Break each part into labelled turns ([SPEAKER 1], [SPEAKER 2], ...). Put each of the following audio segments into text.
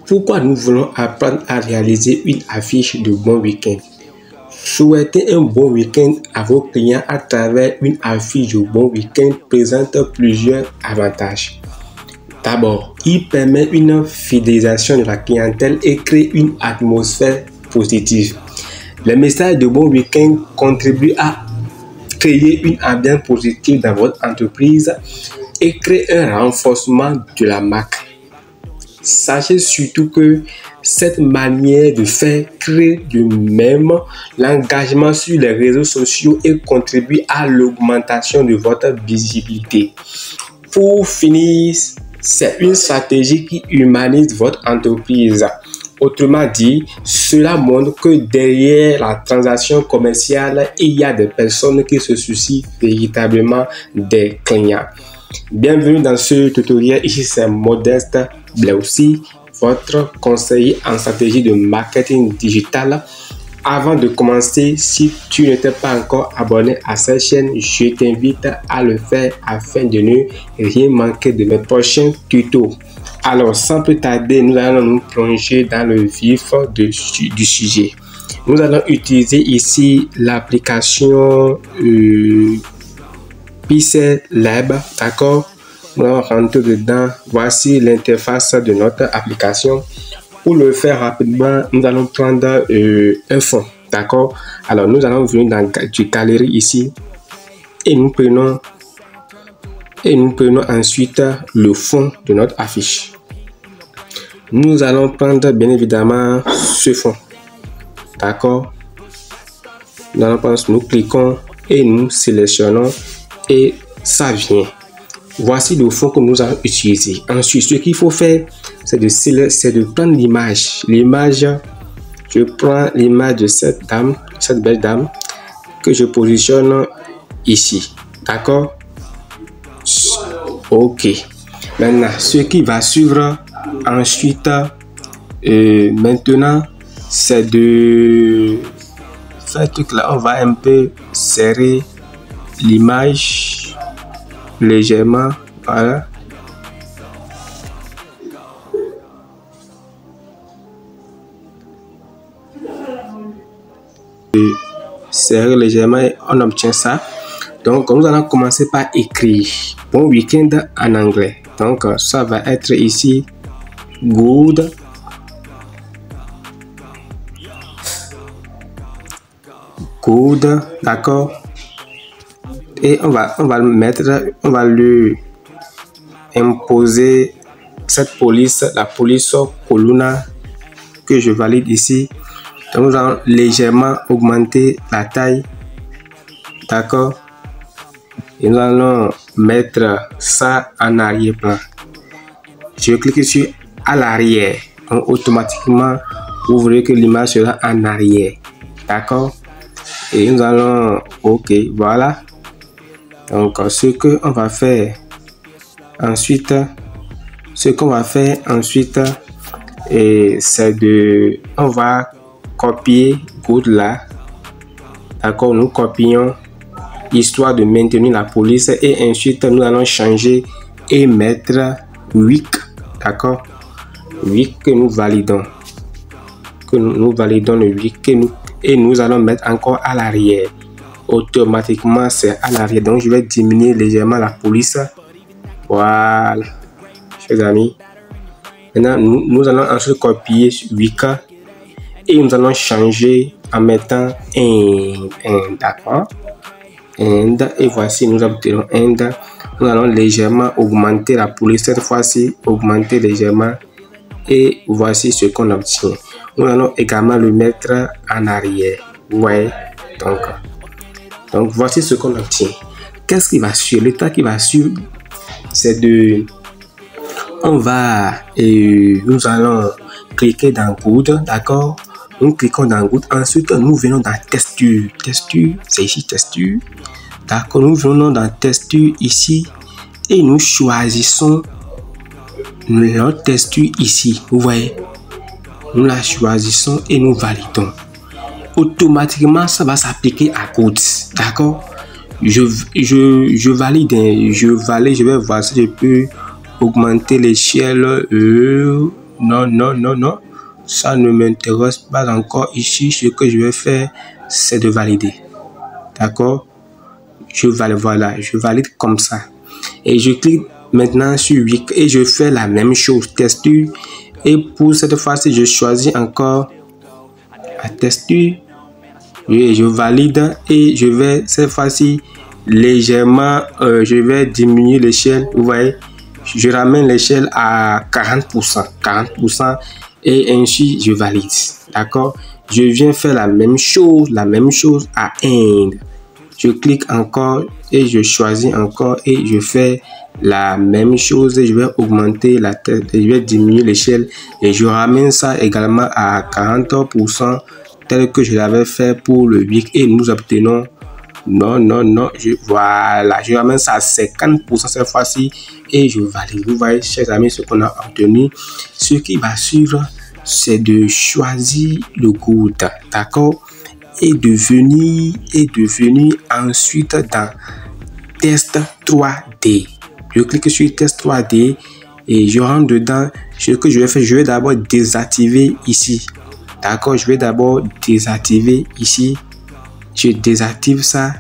[SPEAKER 1] Pourquoi nous voulons apprendre à réaliser une affiche de bon week-end? Souhaiter un bon week-end à vos clients à travers une affiche de bon week-end présente plusieurs avantages. D'abord, il permet une fidélisation de la clientèle et crée une atmosphère positive. Le message de bon week-end contribue à créer une ambiance positive dans votre entreprise et crée un renforcement de la marque. Sachez surtout que cette manière de faire crée de même l'engagement sur les réseaux sociaux et contribue à l'augmentation de votre visibilité. Pour finir, c'est une stratégie qui humanise votre entreprise. Autrement dit, cela montre que derrière la transaction commerciale, il y a des personnes qui se soucient véritablement des clients. Bienvenue dans ce tutoriel, ici c'est Modeste Bleussi, votre conseiller en stratégie de marketing digital. Avant de commencer, si tu n'étais pas encore abonné à cette chaîne, je t'invite à le faire afin de ne rien manquer de mes prochains tutos. Alors, sans plus tarder, nous allons nous plonger dans le vif du sujet. Nous allons utiliser ici l'application Pixel Lab, d'accord? Nous allons rentrer dedans. Voici l'interface de notre application. Pour le faire rapidement, nous allons prendre un fond, d'accord? Alors, nous allons venir dans du galerie ici et nous prenons ensuite le fond de notre affiche. Nous allons prendre bien évidemment ce fond, d'accord? Nous cliquons et nous sélectionnons et ça vient. Voici le fond que nous allons utiliser. Ensuite, ce qu'il faut faire, c'est de prendre l'image. Je prends l'image de cette dame, cette belle dame, que je positionne ici. D'accord? Ok. Maintenant, ce qui va suivre ensuite, maintenant, c'est de faire truc là. On va un peu serrer l'image légèrement. Voilà. Serrer légèrement et on obtient ça. Donc, nous allons commencer par écrire bon week-end en anglais. Donc, ça va être ici good. Good, d'accord. Et on va lui imposer cette police, la police Coluna que je valide ici. Donc, nous allons légèrement augmenter la taille, d'accord. Et nous allons mettre ça en arrière-plan. Je clique sur à l'arrière. Donc, automatiquement, vous verrez que l'image sera en arrière. D'accord? Et nous allons, ok, voilà. Donc, ce qu'on va faire ensuite, c'est on va copier good là. D'accord? Nous copions histoire de maintenir la police et ensuite nous allons changer et mettre week, d'accord, week que nous validons, le week et nous allons mettre encore à l'arrière. Automatiquement c'est à l'arrière, donc je vais diminuer légèrement la police. Voilà, chers amis. Maintenant nous allons ensuite copier week et nous allons changer en mettant un, d'accord. Et voici, nous obtenons end. Nous allons légèrement augmenter la police cette fois-ci, augmenter légèrement. Et voici ce qu'on obtient. Nous allons également le mettre en arrière. Ouais. Donc voici ce qu'on obtient. Qu'est-ce qui va suivre? L'état qui va suivre, c'est de... nous allons cliquer dans Good, d'accord? Nous cliquons dans Good. Ensuite, nous venons dans Texture. Texture, c'est ici Texture. D'accord, nous venons dans Texture ici et nous choisissons notre texture ici. Vous voyez, nous la choisissons et nous validons. Automatiquement, ça va s'appliquer à Good. D'accord, je valide. Je vais voir si je peux augmenter l'échelle. non. Ça ne m'intéresse pas encore. Ici, ce que je vais faire, c'est de valider. D'accord? Je valide comme ça. Et je clique maintenant sur Week et je fais la même chose, texture. Et pour cette fois-ci, je choisis encore la texture. Et je valide et je vais cette fois-ci légèrement, je vais diminuer l'échelle. Vous voyez, je ramène l'échelle à 40%, et ainsi je valide. D'accord? Je viens faire la même chose à Inde. Je clique encore et je choisis encore et je fais la même chose. Je vais augmenter la tête et je vais diminuer l'échelle et je ramène ça également à 40%, tel que je l'avais fait pour le week et nous obtenons voilà, je ramène ça à 50% cette fois-ci et je valide. Vous voyez, chers amis, ce qu'on a obtenu. Ce qui va suivre, c'est de choisir le good, d'accord, et de venir ensuite dans test 3D. Je clique sur test 3D et je rentre dedans. Ce que je vais faire, je vais d'abord désactiver ici. D'accord, je vais d'abord désactiver ici. Je désactive ça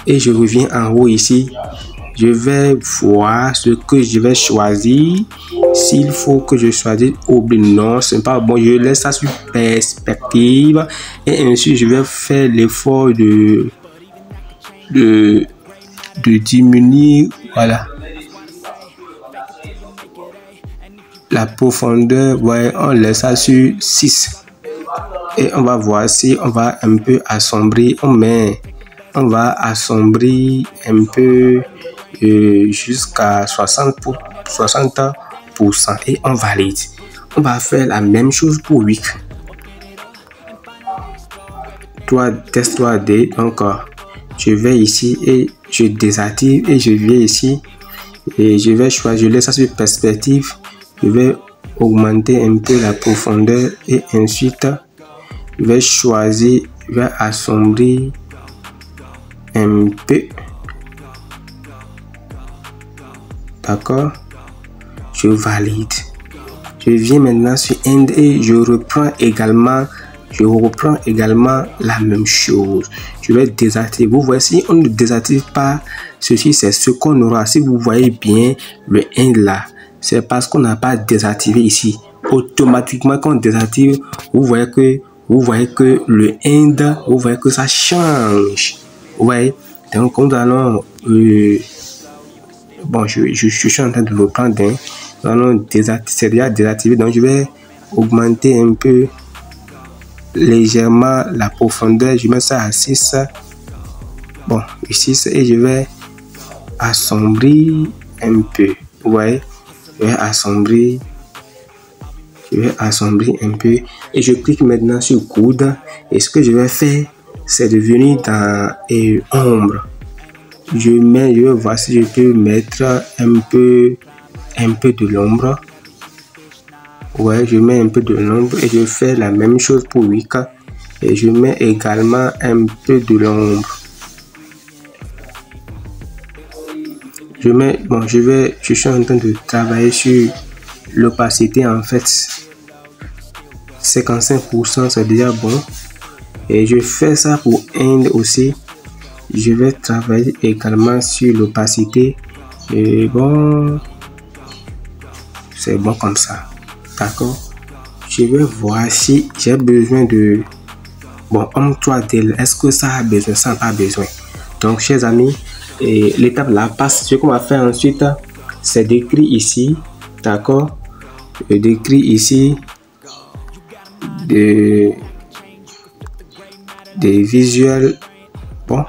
[SPEAKER 1] et je reviens en haut ici. Je vais voir ce que je vais choisir. S'il faut que je choisisse non, c'est pas bon. Je laisse ça sur perspective et ainsi je vais faire l'effort de diminuer, voilà, la profondeur. Ouais, on laisse ça sur 6 et on va voir si on va un peu assombrir. On va assombrir un peu jusqu'à 60% et on valide. On va faire la même chose pour Week. Test 3D. Donc je vais ici et je désactive et je viens ici et je vais choisir, je laisse ça sur perspective. Je vais augmenter un peu la profondeur et ensuite je vais choisir, je vais assombrir un peu. D'accord, je valide. Je viens maintenant sur End et je reprends également la même chose. Je vais désactiver. Vous voyez, si on ne désactive pas ceci, c'est ce qu'on aura. Si vous voyez bien le End là, c'est parce qu'on n'a pas désactivé ici. Automatiquement, quand on désactive, vous voyez que le End, vous voyez que ça change. Vous voyez, donc nous allons bon, je suis en train de le prendre. C'est déjà désactivé, donc je vais augmenter un peu légèrement la profondeur. Je mets ça à 6. Bon, 6 et je vais assombrir un peu. Vous voyez, je vais assombrir un peu et je clique maintenant sur coude et ce que je vais faire, c'est de venir dans ombre. Je vais voir si je peux mettre un peu de l'ombre. Ouais, je mets un peu de l'ombre et je fais la même chose pour Wicca et je mets également un peu de l'ombre. Je suis en train de travailler sur l'opacité. En fait, 55% c'est déjà bon et je fais ça pour End aussi. Je vais travailler également sur l'opacité et bon, c'est bon comme ça. D'accord, je vais voir si j'ai besoin de homme 3D. Est-ce que ça a besoin, ça n'a pas besoin. Donc chers amis, l'étape là passe. Ce qu'on va faire ensuite, c'est d'écrire ici, d'accord, d'écrire ici des visuels. Bon,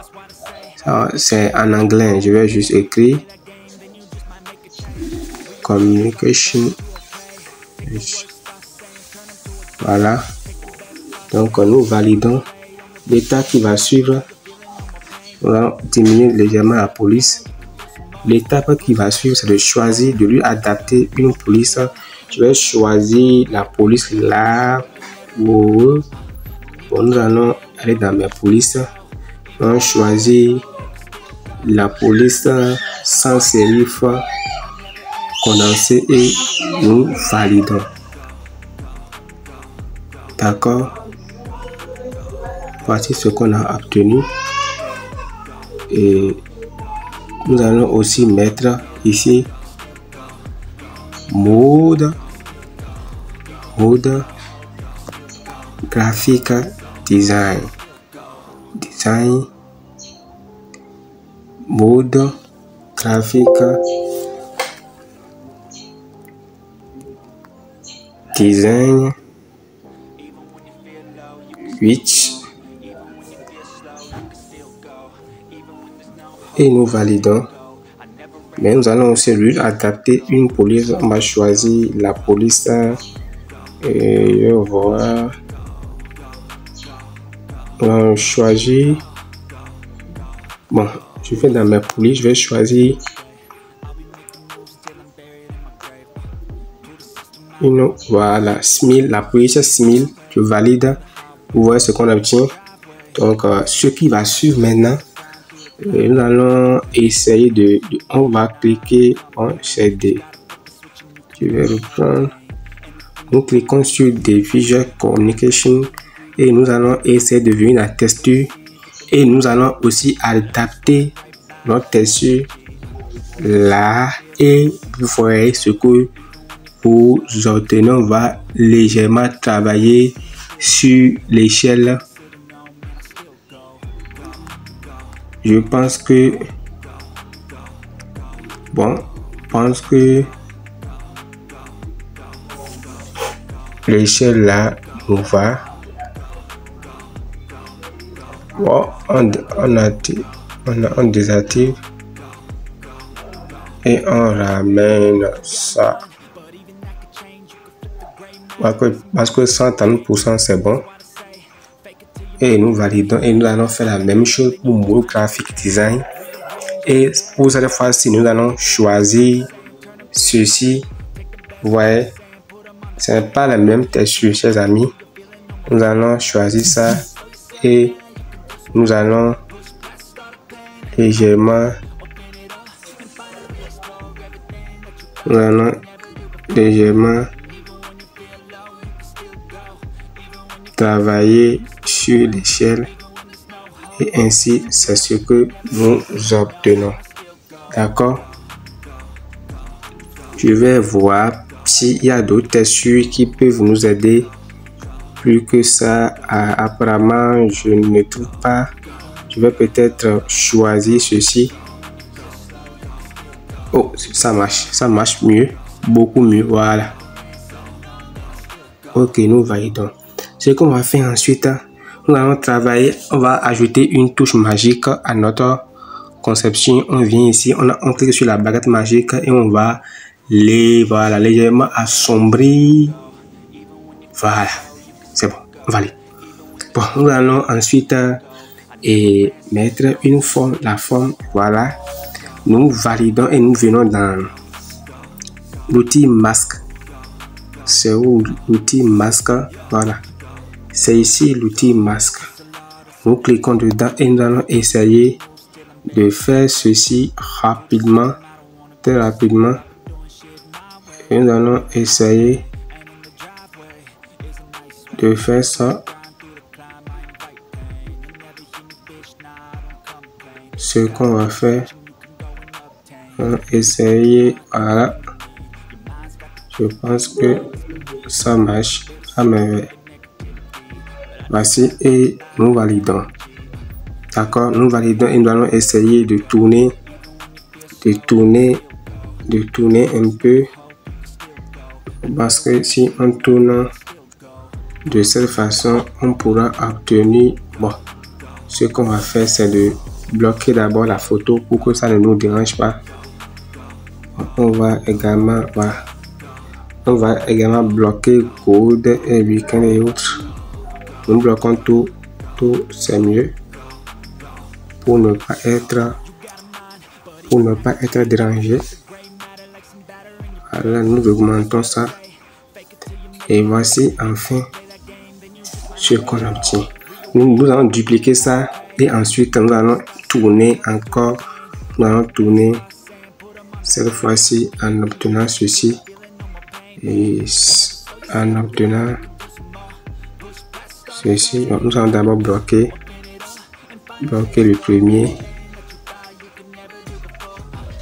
[SPEAKER 1] ça c'est en anglais, je vais juste écrire communication. Voilà, donc nous validons. L'étape qui va suivre, on va diminuer légèrement la police. L'étape qui va suivre, c'est de choisir, de lui adapter une police. Je vais choisir la police là. Bon, nous allons aller dans mes polices. On va choisir la police sans sérif condensé et nous validons. D'accord. Voici ce qu'on a obtenu. Et nous allons aussi mettre ici mode graphique design, mode graphique design 8 et nous validons. Mais nous allons aussi lui adapter une police. On va choisir la police et voilà. On va choisir. Bon, je vais dans mes polices, je vais choisir une, voilà, 6000, la police 6000, je valide. Vous voyez ce qu'on obtient. Donc, ce qui va suivre maintenant, nous allons essayer on va cliquer en CD. Je vais reprendre. Nous cliquons sur des Visual Communication et nous allons essayer de venir la texture et nous allons aussi adapter notre texture là et vous voyez ce que vous obtenez. On va légèrement travailler sur l'échelle. Je pense que l'échelle là nous va. Bon, on désactive et on ramène ça parce que 130% c'est bon. Et nous validons et nous allons faire la même chose pour mode graphic design. Et pour cette fois-ci, nous allons choisir ceci. Vous voyez, ce n'est pas la même texture, chers amis. Nous allons choisir ça et nous allons légèrement travailler sur l'échelle et ainsi c'est ce que nous obtenons. D'accord. Je vais voir s'il y a d'autres textures qui peuvent nous aider. Plus que ça, apparemment je ne trouve pas. Je vais peut-être choisir ceci. Oh, ça marche mieux, beaucoup mieux. Voilà. Ok, nous validons. Ce qu'on va faire ensuite, nous allons travailler, on va ajouter une touche magique à notre conception. On vient ici, on clique sur la baguette magique et on va légèrement assombrir. Voilà, c'est bon, valide. Bon, nous allons ensuite mettre une forme, la forme, voilà. Nous validons et nous venons dans l'outil masque. C'est où l'outil masque? Voilà. C'est ici l'outil masque. Nous cliquons dedans et nous allons essayer de faire ceci rapidement, très rapidement. Et nous allons essayer de faire ça. Ce qu'on va faire, on va essayer, voilà. Je pense que ça marche à merveille. Voici et nous validons. D'accord, nous validons et nous allons essayer de tourner un peu. Parce que si on tourne de cette façon, on pourra obtenir. Bon, ce qu'on va faire, c'est de bloquer d'abord la photo pour que ça ne nous dérange pas. On va également, voilà. On va également bloquer code et week-end et autres. Nous bloquons tout, c'est mieux pour ne pas être dérangé. Voilà, nous augmentons ça et voici enfin ce qu'on obtient. Nous allons dupliquer ça et ensuite nous allons tourner encore. Nous allons tourner cette fois-ci en obtenant ceci et en obtenant ceci. Donc, nous allons d'abord bloquer le premier.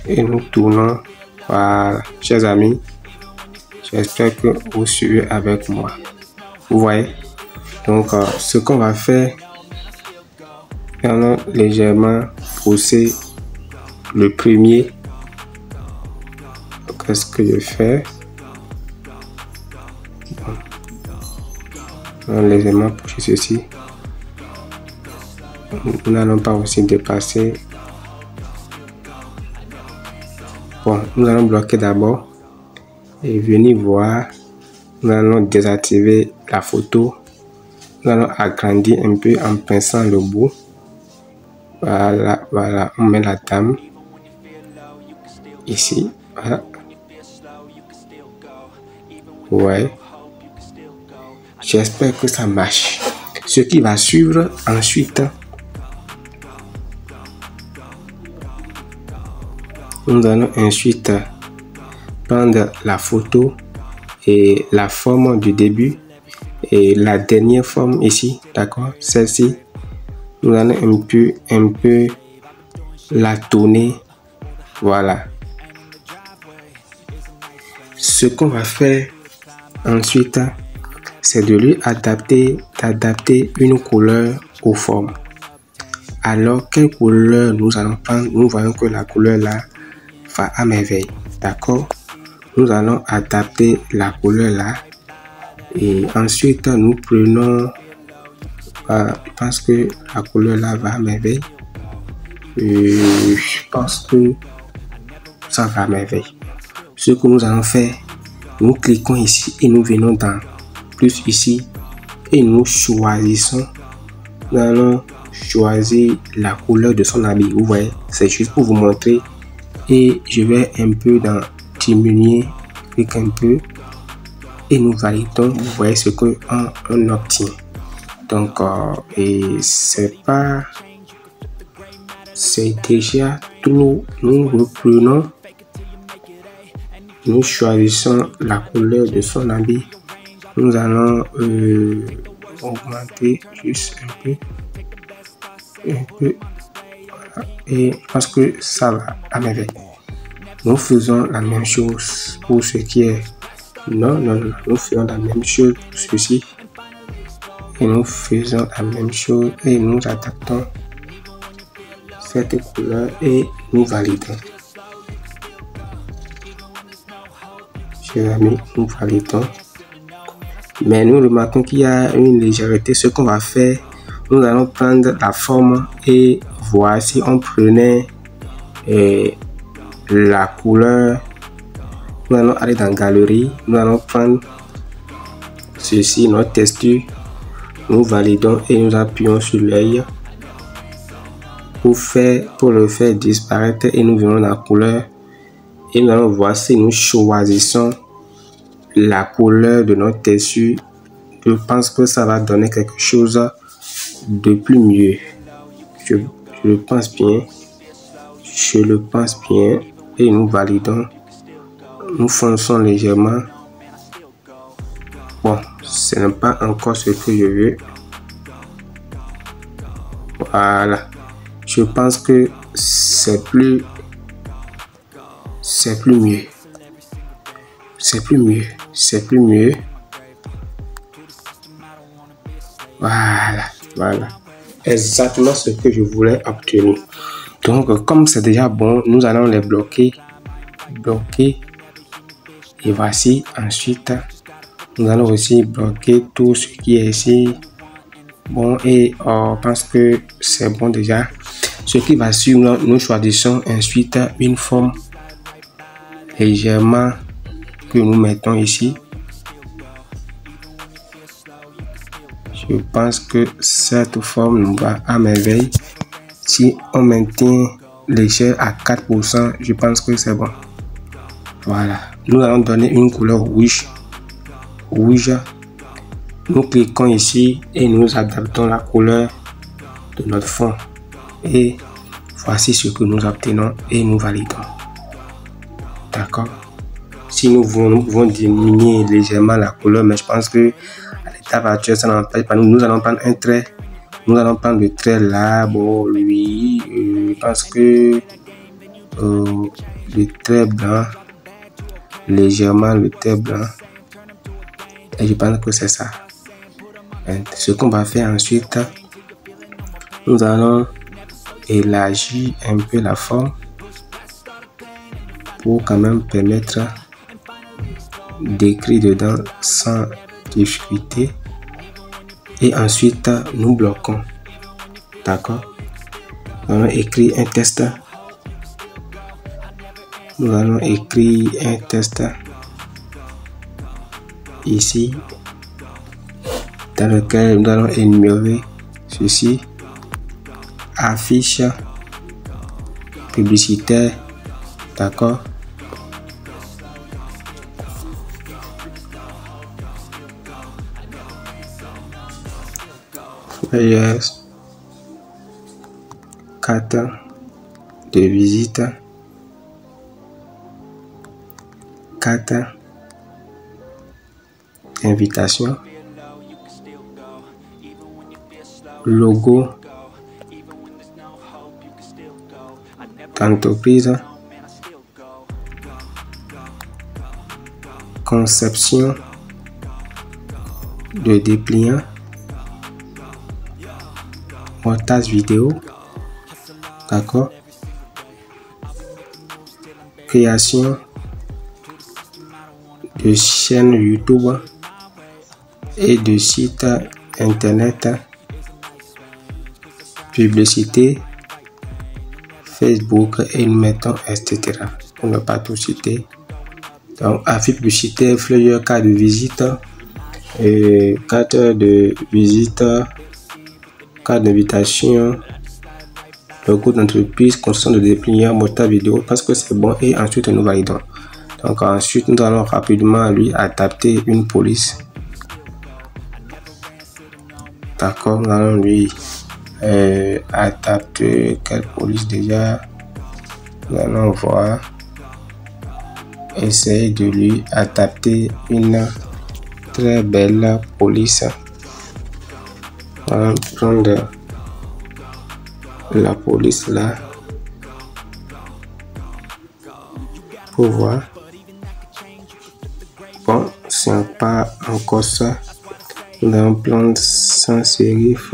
[SPEAKER 1] Et nous tournons. Voilà, chers amis, j'espère que vous suivez avec moi. Vous voyez, donc ce qu'on va faire, nous allons légèrement pousser le premier. Qu'est-ce que je fais? Bon. Légèrement pousser ceci. Nous n'allons pas aussi dépasser. Bon, nous allons bloquer d'abord et venir voir. Nous allons désactiver la photo. Nous allons agrandir un peu en pinçant le bout. Voilà, voilà, on met la dame ici. Voilà. Ouais. J'espère que ça marche. Ce qui va suivre ensuite, nous allons ensuite prendre la photo et la forme du début et la dernière forme ici, d'accord, celle-ci. Nous allons un peu la tourner, voilà. Ce qu'on va faire ensuite, c'est de lui adapter une couleur aux formes. Alors, quelle couleur nous allons prendre? Nous voyons que la couleur là va à merveille, d'accord. Nous allons adapter la couleur là et ensuite nous prenons, je pense que la couleur là va à merveille. Je pense que ça va à merveille. Ce que nous allons faire, nous cliquons ici et nous venons dans plus ici et nous choisissons. Nous allons choisir la couleur de son habit. Vous voyez, c'est juste pour vous montrer. Et je vais un peu dans diminuer, clique un peu et nous validons. Vous voyez ce que on obtient. Donc et c'est déjà tout. Nous reprenons, nous choisissons la couleur de son habit. Nous allons augmenter juste un peu, voilà. Et parce que ça va à merveille. Nous faisons la même chose pour ce qui est nous faisons la même chose pour ceci et nous faisons la même chose et nous adaptons cette couleur et nous validons. Chers amis, nous validons. Mais nous remarquons qu'il y a une légèreté. Ce qu'on va faire, nous allons prendre la forme et voir si on prenait la couleur. Nous allons aller dans galerie. Nous allons prendre ceci, notre texture. Nous validons et nous appuyons sur l'œil pour le faire disparaître et nous venons dans la couleur et nous allons voir si nous choisissons la couleur de notre texture. Je pense que ça va donner quelque chose de plus mieux. Je le pense bien. Je le pense bien. Et nous validons. Nous fonçons légèrement. Bon, ce n'est pas encore ce que je veux. Voilà. Je pense que c'est plus mieux. C'est plus mieux. Voilà. Exactement ce que je voulais obtenir. Donc, comme c'est déjà bon, nous allons les bloquer. Et voici. Ensuite, nous allons aussi bloquer tout ce qui est ici. Bon, et on pense que c'est bon déjà. Ce qui va suivre, nous choisissons ensuite une forme légèrement que nous mettons ici. Je pense que cette forme nous va à merveille. Si on maintient l'échelle à 4%, je pense que c'est bon. Voilà. Nous allons donner une couleur rouge. Nous cliquons ici et nous adaptons la couleur de notre fond. Et voici ce que nous obtenons et nous validons. D'accord. Si nous pouvons diminuer légèrement la couleur, mais je pense que l'étape actuelle, nous allons prendre un trait. Nous allons prendre le trait là. Bon, lui, je pense que le trait blanc, légèrement le trait blanc. Et je pense que c'est ça. Et ce qu'on va faire ensuite, nous allons élargir un peu la forme pour quand même permettre d'écrire dedans sans difficulté. Et ensuite, nous bloquons. D'accord? Nous allons écrire un texte. Nous allons écrire un texte ici, dans lequel nous allons énumérer ceci. Affiche publicitaire. D'accord? Yes. Carte de visite. Carte d'invitation. Logo d'entreprise. Conception de dépliant. Montage vidéo. D'accord? Création de chaîne YouTube et de site internet. Publicité Facebook et nous mettons etc. Pour ne pas tout citer. Donc, affiche publicitaire, flyer, carte de visite, carte de visite, carte d'invitation, logo d'entreprise, construction de dépliant, montage vidéo, parce que c'est bon. Et ensuite, nous validons. Donc, ensuite, nous allons rapidement lui adapter une police. D'accord, nous allons lui adapter quelle police déjà. Nous allons voir. Essayer de lui adapter une très belle police. On va prendre la police là pour voir. Bon, c'est pas encore ça. Nous allons prendre sans sérif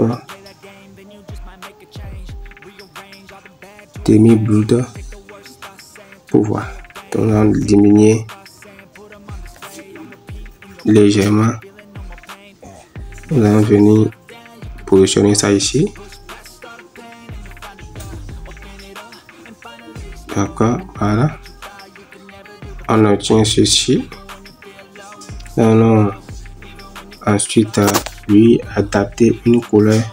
[SPEAKER 1] demi-blood pour voir. Donc, on va diminuer légèrement. Nous allons venir positionner ça ici. D'accord, voilà. On obtient ceci. Nous allons ensuite lui adapter une couleur.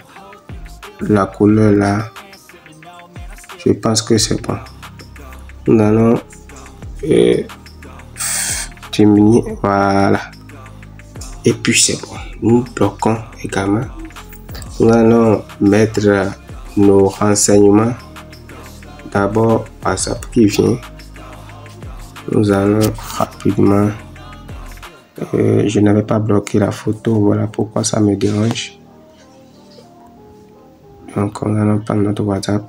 [SPEAKER 1] La couleur là, je pense que c'est bon. Nous allons diminuer, voilà, et puis c'est bon. Nous bloquons également. Nous allons mettre nos renseignements d'abord WhatsApp qui vient. Nous allons rapidement, je n'avais pas bloqué la photo, voilà pourquoi ça me dérange. Donc nous allons prendre notre WhatsApp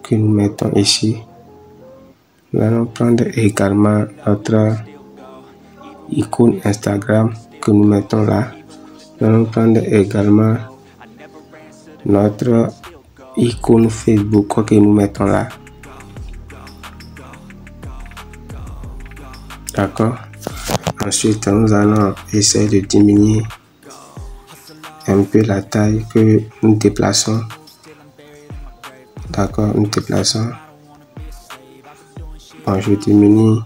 [SPEAKER 1] que nous mettons ici. Nous allons prendre également notre icône Instagram que nous mettons là. Nous allons prendre également notre icône Facebook que nous mettons là. D'accord. Ensuite, nous allons essayer de diminuer un peu la taille que nous déplaçons. D'accord, nous déplaçons. Bon, je diminue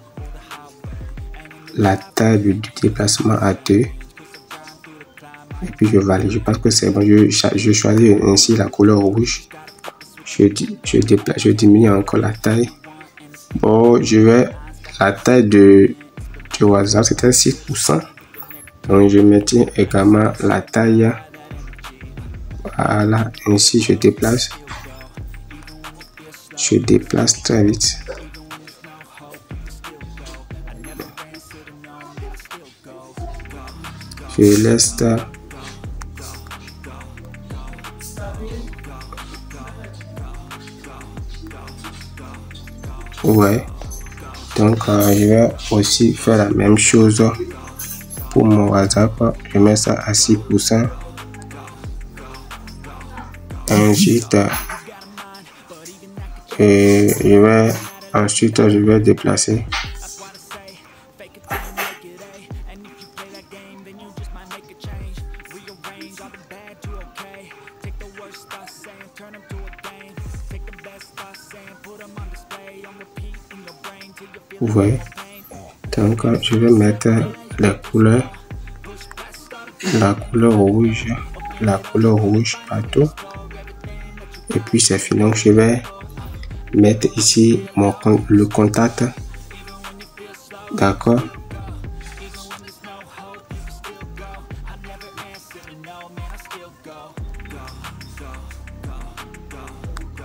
[SPEAKER 1] la taille du déplacement à 2. Et puis je valide. Je pense que c'est bon. Je choisis ainsi la couleur rouge. Je diminue encore la taille. Bon, je vais la taille de WhatsApp, c'était 6%. Donc je maintiens également la taille. Voilà, ainsi je déplace. Je déplace très vite. Je laisse ça. Ouais. Donc, je vais aussi faire la même chose pour mon WhatsApp. Je mets ça à 6%. Ensuite, je vais déplacer. Vous voyez, donc je vais mettre la couleur rouge partout, et puis c'est fini. Donc je vais mettre ici le contact, d'accord.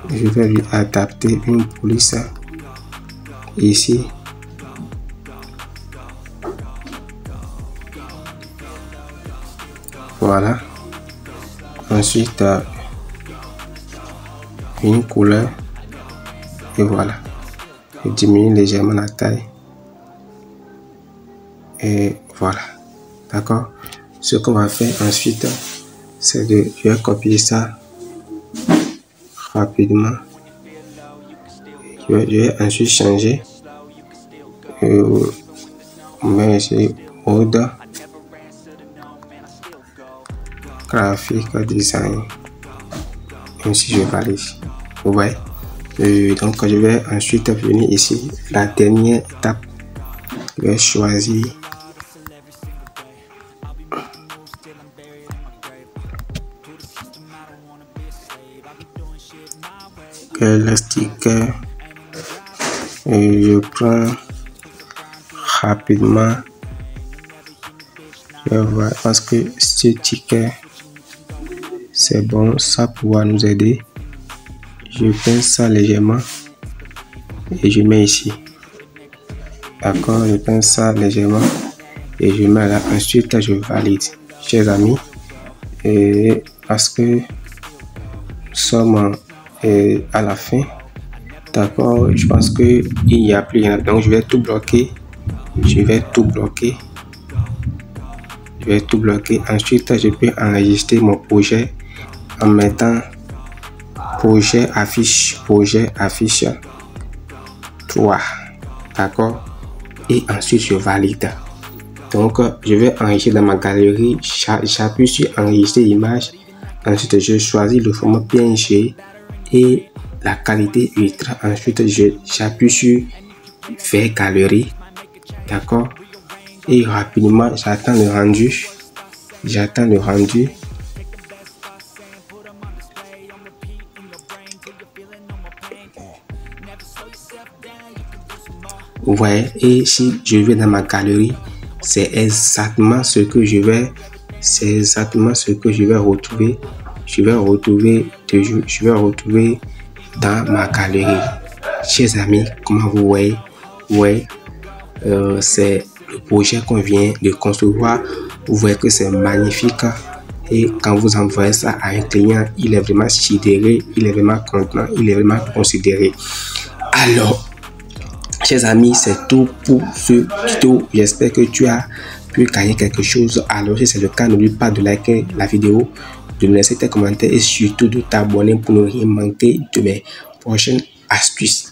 [SPEAKER 1] Je vais lui adapter une police ici. Voilà. Ensuite, une couleur. Et voilà. Je diminue légèrement la taille. Et voilà. D'accord. Ce qu'on va faire ensuite, c'est je vais copier ça rapidement. Je vais ensuite changer. On va essayer Mode graphique design. Ainsi je valide. Vous voyez. Donc je vais ensuite venir ici, la dernière étape. Je vais choisir le sticker. Et je prends rapidement. Je vais voir parce que ce ticket c'est bon, ça pourra nous aider. Je pince ça légèrement et je mets ici. D'accord, je pince ça légèrement et je mets là. Ensuite je valide, chers amis, et parce que nous sommes à la fin. D'accord, je pense que il n'y a plus rien. Donc je vais tout bloquer. Ensuite je peux enregistrer mon projet en mettant projet affiche 3. D'accord, et ensuite je valide. Donc je vais enregistrer dans ma galerie. J'appuie sur enregistrer l'image. Ensuite je choisis le format PNG et la qualité ultra. Ensuite j'appuie sur faire galerie. D'accord, et rapidement j'attends le rendu. Vous voyez, et si je vais dans ma galerie, c'est exactement ce que je vais retrouver. Je vais retrouver dans ma galerie. Chers amis, comment vous voyez? Ouais, c'est le projet qu'on vient de concevoir. Vous voyez que c'est magnifique. Et quand vous envoyez ça à un client, il est vraiment sidéré, il est vraiment content, il est vraiment considéré. Alors, chers amis, c'est tout pour ce tuto. J'espère que tu as pu gagner quelque chose. Alors, si c'est le cas, n'oublie pas de liker la vidéo, de me laisser tes commentaires et surtout de t'abonner pour ne rien manquer de mes prochaines astuces.